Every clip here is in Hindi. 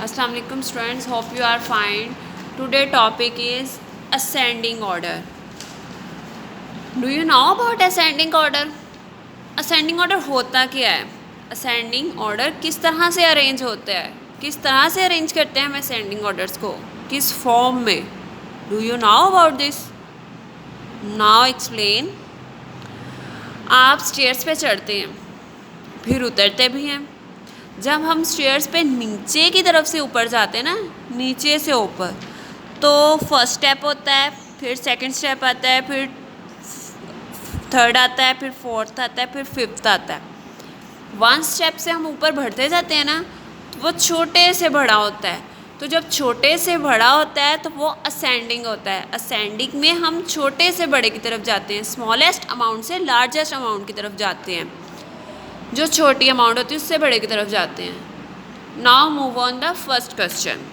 Assalamu alaikum students, hope you are fine. Today topic is ascending order. Do you know about ascending order? Ascending order होता क्या है? Ascending order किस तरह से अरेंज होता है? किस तरह से अरेंज करते हैं हम ascending orders को? किस फॉर्म में? Do you know about this? Now explain. आप स्टेयर्स पे चढ़ते हैं, फिर उतरते भी हैं. जब हम स्टेयर्स पे नीचे की तरफ से ऊपर जाते हैं ना, नीचे से ऊपर, तो फर्स्ट स्टेप होता है, फिर सेकंड स्टेप आता है, फिर थर्ड आता है, फिर फोर्थ आता है, फिर फिफ्थ आता है. वन स्टेप से हम ऊपर बढ़ते जाते हैं ना, तो वो छोटे से बड़ा होता है. तो जब छोटे से बड़ा होता है तो वो असेंडिंग होता है. असेंडिंग में हम छोटे से बड़े की तरफ जाते हैं, स्मॉलेस्ट अमाउंट से लार्जेस्ट अमाउंट की तरफ जाते हैं. जो छोटी अमाउंट होती है उससे बड़े की तरफ जाते हैं. Now move on the first question.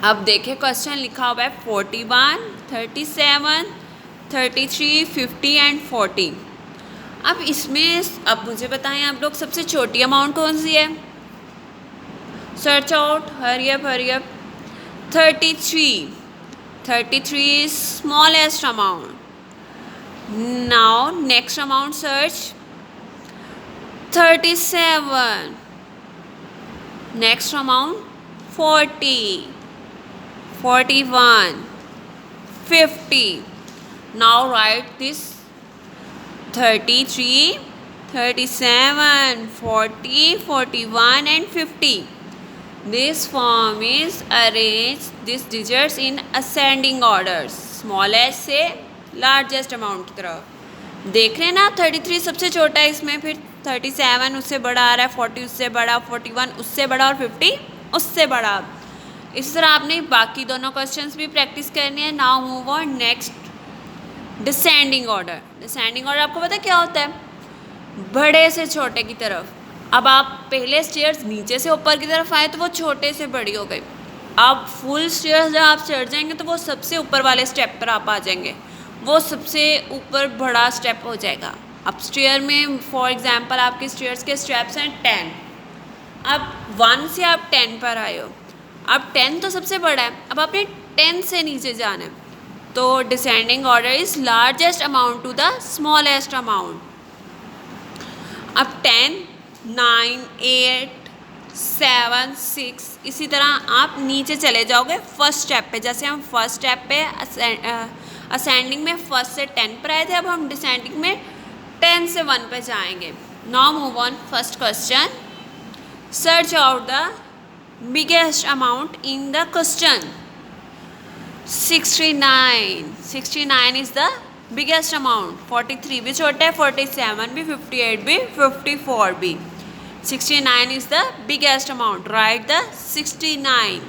अब देखिए क्वेश्चन लिखा हुआ है 41, 37, 33, 50 एंड 40. अब इसमें अब मुझे बताएं आप लोग, सबसे छोटी अमाउंट कौन सी है? Search out, hurry up. 33. 33 is smallest amount. Now next amount search. 37. Next amount 40, 41, 50. Now write this 33, 37, 40, 41 and 50. This form is arranged these digits in ascending orders, smallest से largest amount की तरफ. देख रहे हैं ना, 33 सबसे छोटा है इसमें, फिर 37 उससे बड़ा आ रहा है, 40 उससे बड़ा, 41 उससे बड़ा और 50 उससे बड़ा. इस तरह आपने बाकी दोनों क्वेश्चंस भी प्रैक्टिस करनी है. Now move on next, descending order. Descending order आपको पता है क्या होता है? बड़े से छोटे की तरफ. अब आप पहले स्टेयर्स नीचे से ऊपर की तरफ आए तो वो छोटे से बड़ी हो गई. अब फुल स्टेयर्स जब आप चढ़ जाएंगे तो वो सबसे ऊपर वाले स्टेप पर आप आ जाएंगे, वो सबसे ऊपर बड़ा स्टेप हो जाएगा. अब स्टेयर में फॉर एग्जांपल आपके स्टेयर्स के स्टेप्स हैं 10. अब 1 से आप 10 पर आए हो. अब 10 तो सबसे बड़ा है, अब आपने 10 से नीचे जाना है. तो descending order is largest amount to the smallest amount. अब 10, 9, 8, 7, 6 इसी तरह आप नीचे चले जाओगे फर्स्ट स्टेप पे. जैसे हम फर्स्ट स्टेप पे असेंडिंग में फर्स्ट से 10 पर आए थे, अब हम डिसेंडिंग में 10 से 1 पे जाएंगे. Now move on first question. Search out the biggest amount in the question. 69. 69 is the biggest amount. 43 भी छोटा है, 47 भी, 58 भी, 54 भी. 69 is the biggest amount. Write the 69.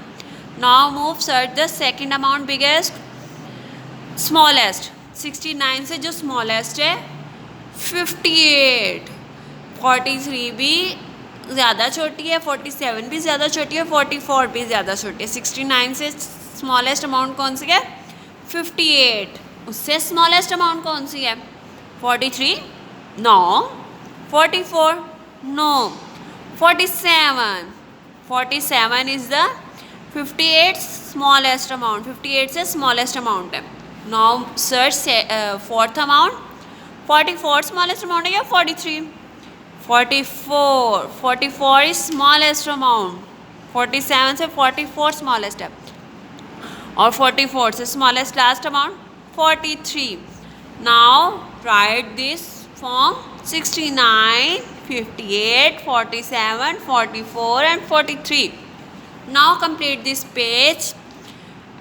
Now move, search the second amount biggest, smallest. 69 से जो smallest है 58. 43 भी ज़्यादा छोटी है, 47 भी ज़्यादा छोटी है, 44 भी ज़्यादा छोटी है. 69 से smallest amount कौन सी है? 58. उससे smallest amount कौन सी है? 43? No. 44? No. 47. 47 is the 58 smallest amount. 58 से smallest amount है. Now search fourth amount. 44 smallest amount है या 43? 44. 44 is smallest amount. 47 से 44 smallest है. और 44 से smallest last amount 43. Now write this form 69, 58, 47, 44 and 43. Now complete this page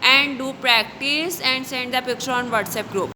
and do practice and send the picture on WhatsApp group.